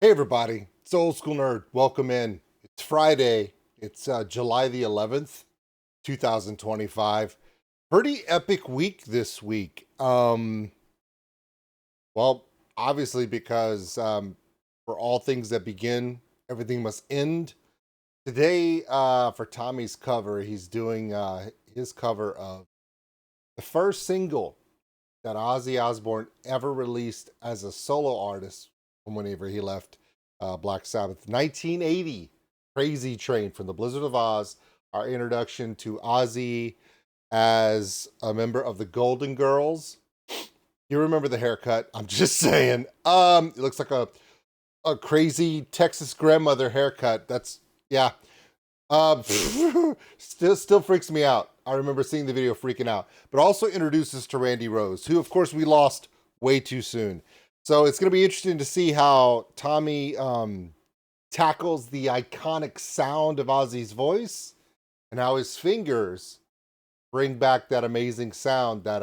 Hey everybody, it's Old School Nerd. Welcome in. It's Friday. It's July the 11th, 2025. Pretty epic week this week. Well, obviously because for all things that begin, everything must end. Today, for Tommy's cover, he's doing his cover of the first single that Ozzy Osbourne ever released as a solo artist from whenever he left Black Sabbath. 1980, Crazy Train from the Blizzard of Oz, our introduction to Ozzy as a member of the Golden Girls. You remember the haircut? I'm just saying. It looks like a crazy Texas grandmother haircut. That's, yeah. Still freaks me out. I remember seeing the video freaking out, but also introduces to Randy Rhoads, who of course we lost way too soon. So it's going to be interesting to see how Tommy tackles the iconic sound of Ozzy's voice and how his fingers bring back that amazing sound that,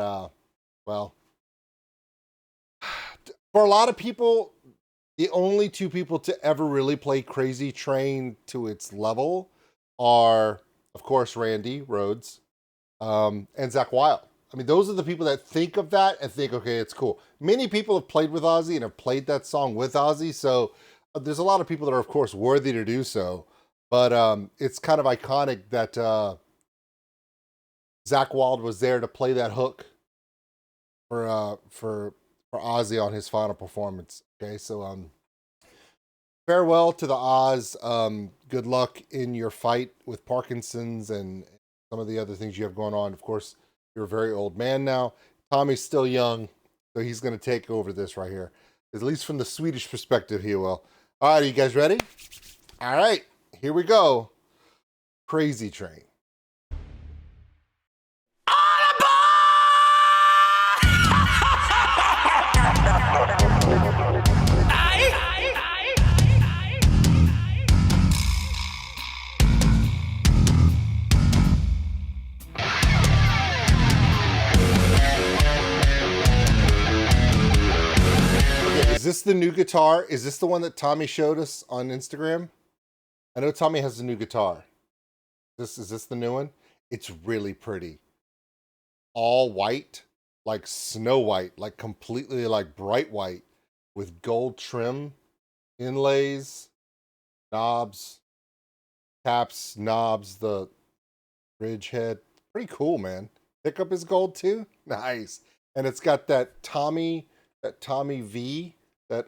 well, for a lot of people, the only two people to ever really play Crazy Train to its level are, of course, Randy Rhoads and Zakk Wylde. I mean, those are the people that think of that and think, okay, it's cool. Many people have played with Ozzy and have played that song with Ozzy, so there's a lot of people that are, of course, worthy to do so. But it's kind of iconic that Zakk Wylde was there to play that hook for Ozzy on his final performance. Okay, so farewell to the Oz. Good luck in your fight with Parkinson's and some of the other things you have going on. Of course, you're a very old man now. Tommy's still young, so he's going to take over this right here. At least from the Swedish perspective, he will. All right, are you guys ready? All right, here we go. Crazy Train. Is this the new guitar? Is this the one that Tommy showed us on Instagram? I know Tommy has a new guitar. Is this the new one? It's really pretty. All white, like snow white, like completely like bright white with gold trim, inlays, knobs, taps, knobs, the bridge head. Pretty cool, man. Pickup is gold too? Nice. And it's got that Tommy V, that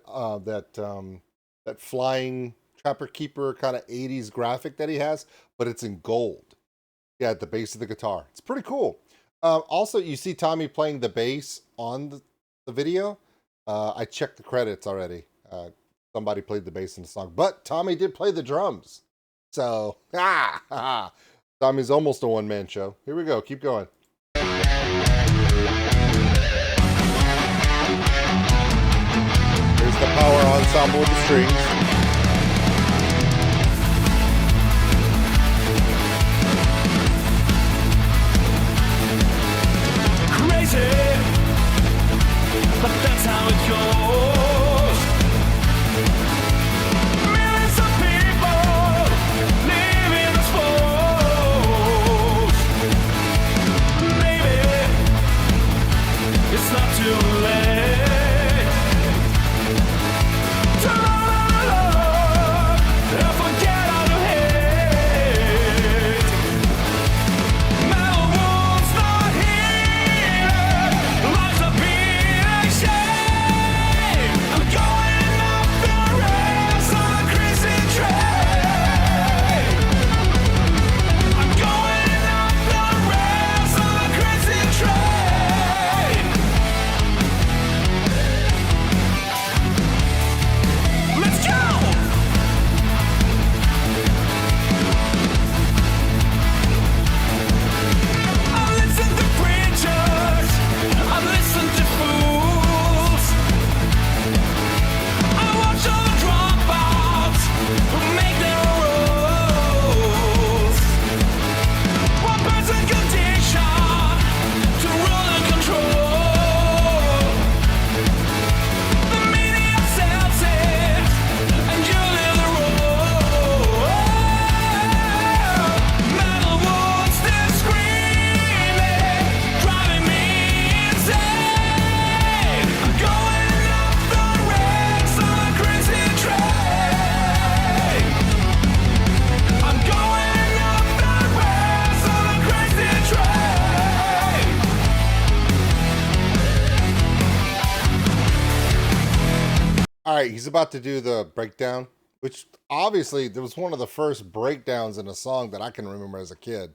flying trapper keeper kind of 80s graphic that he has, but it's in gold. Yeah, at the base of the guitar. It's pretty cool. Also, you see Tommy playing the bass on the video. I checked the credits already. Somebody played the bass in the song, but Tommy did play the drums. So, Tommy's almost a one-man show. Here we go. Keep going. The power ensemble with the strings. Crazy, but that's how it goes. Millions of people living as foes. Maybe it's not too late. La, la, la, about to do the breakdown, which obviously there was one of the first breakdowns in a song that I can remember as a kid.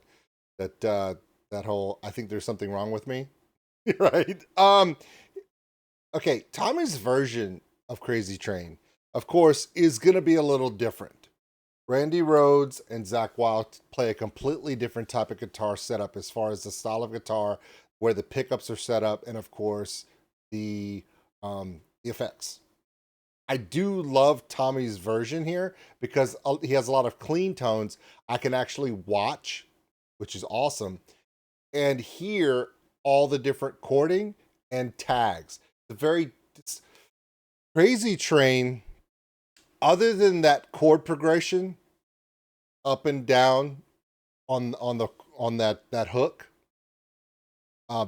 That whole I think there's something wrong with me, right? Okay, Tommy's version of Crazy Train, of course, is gonna be a little different. Randy Rhoads and Zakk Wylde play a completely different type of guitar setup as far as the style of guitar, where the pickups are set up, and of course the effects. I do love Tommy's version here because he has a lot of clean tones I can actually watch, which is awesome, and hear all the different chording and tags. It's Crazy Train, other than that chord progression up and down on that hook,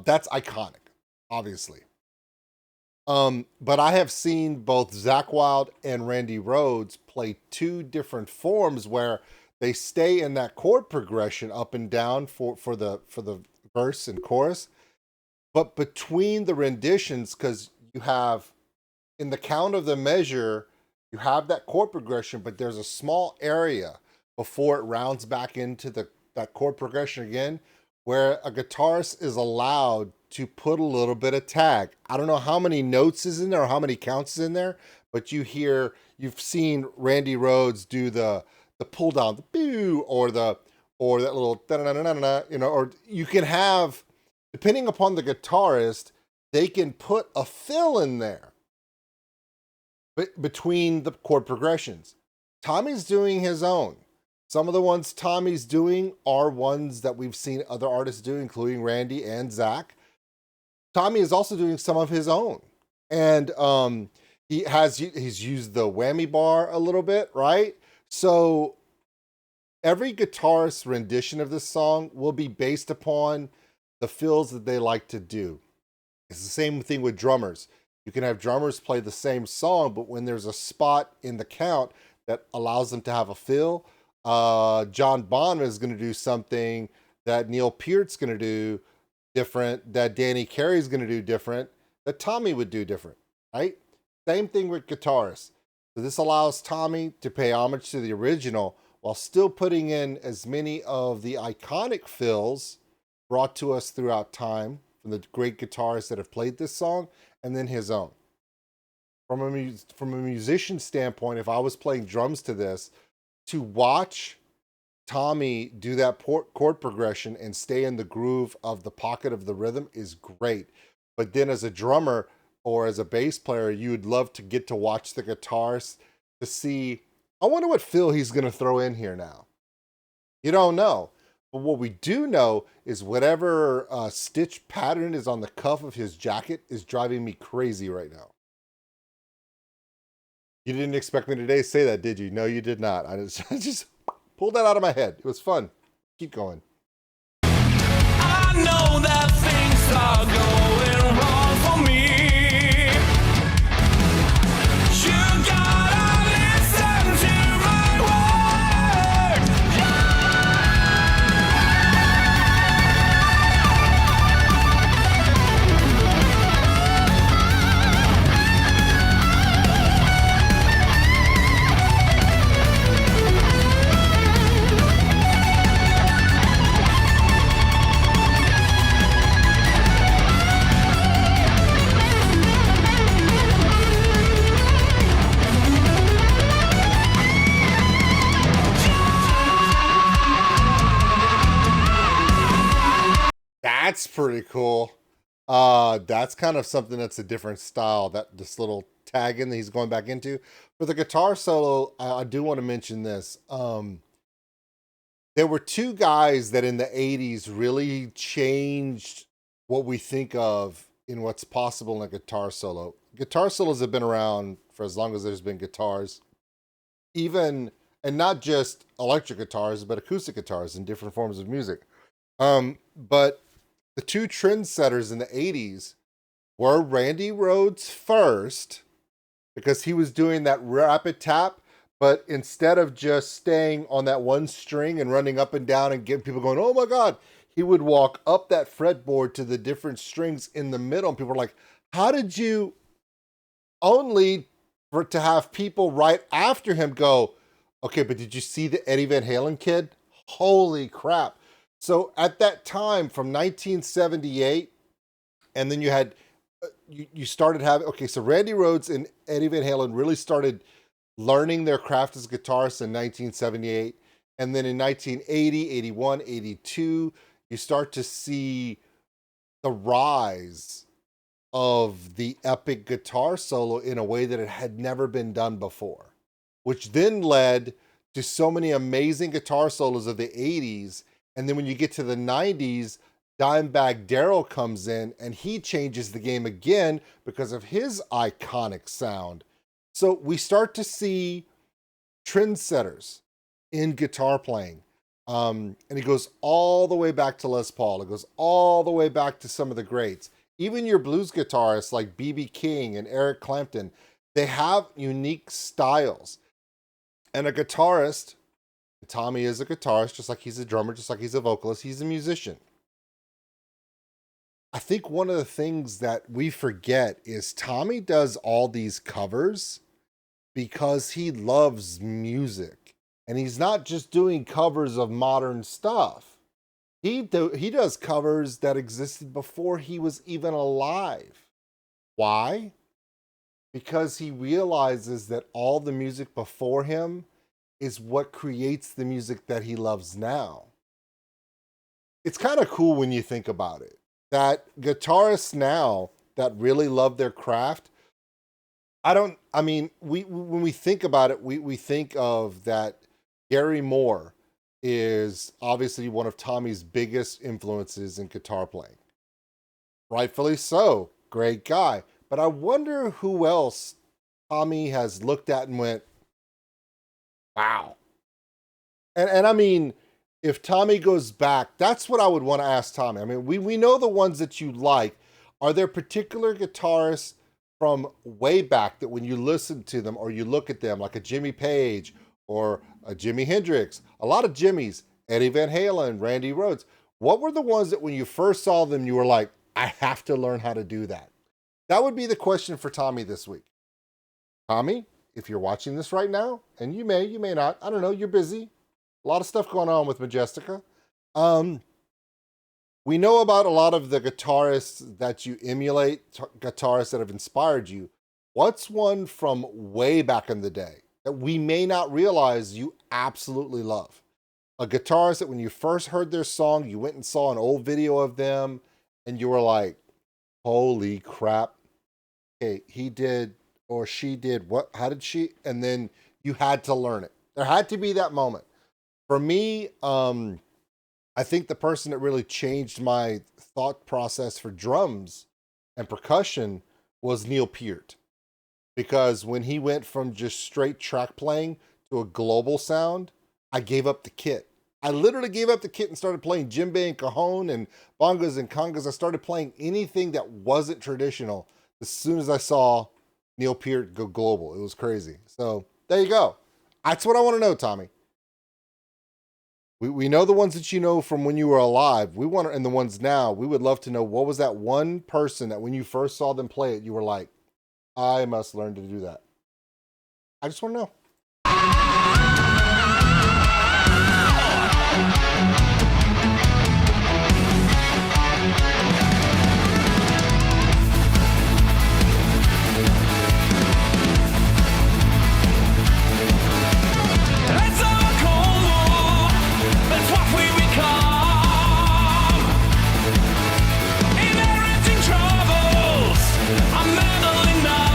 that's iconic, obviously. But I have seen both Zakk Wylde and Randy Rhoads play two different forms where they stay in that chord progression up and down for the verse and chorus. But between the renditions, because you have in the count of the measure, you have that chord progression, but there's a small area before it rounds back into that chord progression again, where a guitarist is allowed to put a little bit of tag. I don't know how many notes is in there or how many counts is in there, but you've seen Randy Rhoads do the pull down, the boo, or that little da-da-da-da-da, or you can have, depending upon the guitarist, they can put a fill in there between the chord progressions. Tommy's doing his own. Some of the ones Tommy's doing are ones that we've seen other artists do, including Randy and Zakk. Tommy is also doing some of his own. And he's used the whammy bar a little bit, right? So every guitarist's rendition of this song will be based upon the fills that they like to do. It's the same thing with drummers. You can have drummers play the same song, but when there's a spot in the count that allows them to have a fill, John Bonham is going to do something that Neil Peart's going to do different, that Danny Carey's going to do different, that Tommy would do different, right? Same thing with guitarists. So this allows Tommy to pay homage to the original while still putting in as many of the iconic fills brought to us throughout time from the great guitarists that have played this song, and then his own. From a musician standpoint, if I was playing drums to this, to watch Tommy do that chord progression and stay in the groove of the pocket of the rhythm is great. But then as a drummer or as a bass player, you would love to get to watch the guitarist to see, I wonder what fill he's going to throw in here now. You don't know. But what we do know is whatever stitch pattern is on the cuff of his jacket is driving me crazy right now. You didn't expect me today to say that, did you? No, you did not. I just pulled that out of my head. It was fun. Keep going. I know that things are going wrong for me. You gotta listen to my word. That's pretty cool. That's kind of something that's a different style, that this little tag in that he's going back into. For the guitar solo, I do want to mention this. There were two guys that in the 80s really changed what we think of in what's possible in a guitar solo. Guitar solos have been around for as long as there's been guitars. Even, and not just electric guitars, but acoustic guitars in different forms of music. But the two trendsetters in the 80s were Randy Rhoads first, because he was doing that rapid tap, but instead of just staying on that one string and running up and down and getting people going, oh my God, he would walk up that fretboard to the different strings in the middle. And people were like, how did you only for to have people right after him go, okay, but did you see the Eddie Van Halen kid? Holy crap. So at that time from 1978, and then you had, you started having, okay, so Randy Rhoads and Eddie Van Halen really started learning their craft as guitarists in 1978. And then in 1980, 81, 82, you start to see the rise of the epic guitar solo in a way that it had never been done before, which then led to so many amazing guitar solos of the 80s. And then when you get to the 90s, Dimebag Darrell comes in and he changes the game again because of his iconic sound. So we start to see trendsetters in guitar playing. And it goes all the way back to Les Paul. It goes all the way back to some of the greats. Even your blues guitarists like B.B. King and Eric Clapton, they have unique styles. And a guitarist, Tommy is a guitarist, just like he's a drummer, just like he's a vocalist, he's a musician. I think one of the things that we forget is Tommy does all these covers because he loves music. And he's not just doing covers of modern stuff. He does covers that existed before he was even alive. Why? Because he realizes that all the music before him is what creates the music that he loves now. It's kind of cool when you think about it, that guitarists now that really love their craft, when we think about it, we think of that Gary Moore is obviously one of Tommy's biggest influences in guitar playing. Rightfully so, great guy. But I wonder who else Tommy has looked at and went, wow. And I mean, if Tommy goes back, that's what I would want to ask Tommy. I mean, we know the ones that you like. Are there particular guitarists from way back that when you listen to them or you look at them, like a Jimmy Page or a Jimi Hendrix, a lot of Jimmys, Eddie Van Halen, Randy Rhoads, what were the ones that when you first saw them, you were like, I have to learn how to do that? That would be the question for Tommy this week. Tommy, if you're watching this right now, and you may not, I don't know, you're busy. A lot of stuff going on with Majestica. We know about a lot of the guitarists that you emulate, guitarists that have inspired you. What's one from way back in the day that we may not realize you absolutely love? A guitarist that when you first heard their song, you went and saw an old video of them and you were like, holy crap. Okay, he did or she did what? How did she? And then you had to learn it. There had to be that moment. For me, I think the person that really changed my thought process for drums and percussion was Neil Peart. Because when he went from just straight track playing to a global sound, I gave up the kit. I literally gave up the kit and started playing djembe and cajon and bongos and congas. I started playing anything that wasn't traditional as soon as I saw Neil Peart go global. It was crazy. So there you go. That's what I want to know, Tommy. We know the ones that you know from when you were alive. We want to, and the ones now, we would love to know what was that one person that when you first saw them play it, you were like, I must learn to do that. I just want to know. Let's have a cold war. That's what we become. Inheriting troubles. I'm mentally numb.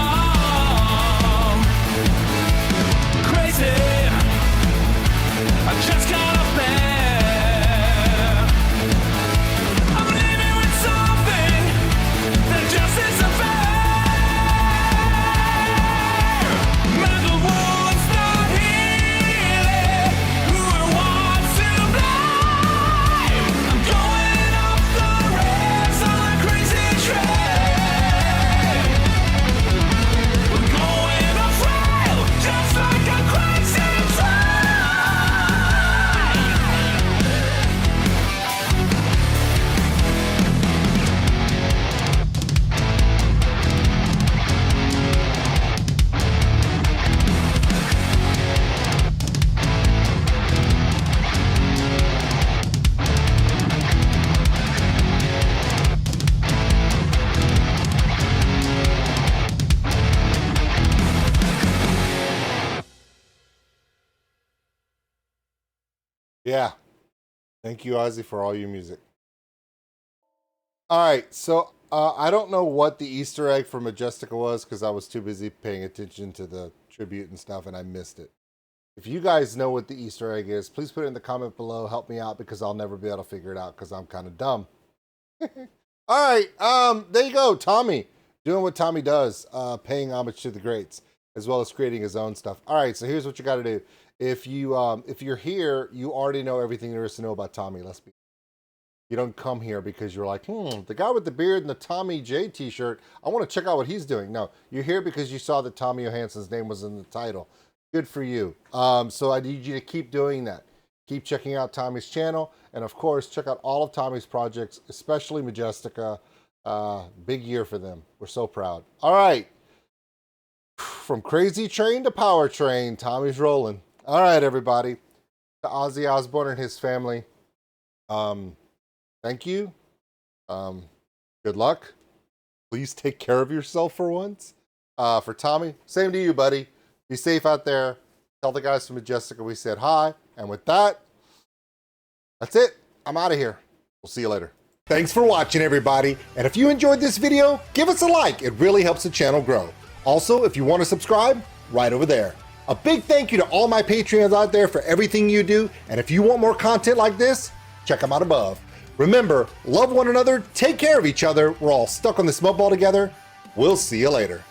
Yeah. Thank you, Ozzy, for all your music. All right, so I don't know what the Easter egg for Majestica was because I was too busy paying attention to the tribute and stuff, and I missed it. If you guys know what the Easter egg is, please put it in the comment below. Help me out because I'll never be able to figure it out because I'm kind of dumb. All right, there you go, Tommy, doing what Tommy does, paying homage to the greats as well as creating his own stuff. All right, so here's what you got to do. If you're here, you already know everything there is to know about Tommy. You don't come here because you're like, the guy with the beard and the Tommy J t-shirt, I want to check out what he's doing. No, you're here because you saw that Tommy Johansson's name was in the title. Good for you. So I need you to keep doing that. Keep checking out Tommy's channel. And of course, check out all of Tommy's projects, especially Majestica. Big year for them. We're so proud. All right. From crazy train to power train, Tommy's rolling. All right, everybody. To Ozzy Osbourne and his family. Thank you. Good luck. Please take care of yourself for once. For Tommy, same to you, buddy. Be safe out there. Tell the guys from Majestica we said hi. And with that, that's it. I'm out of here. We'll see you later. Thanks for watching, everybody. And if you enjoyed this video, give us a like. It really helps the channel grow. Also, if you want to subscribe, right over there. A big thank you to all my Patreons out there for everything you do. And if you want more content like this, check them out above. Remember, love one another, take care of each other. We're all stuck on this mud ball together. We'll see you later.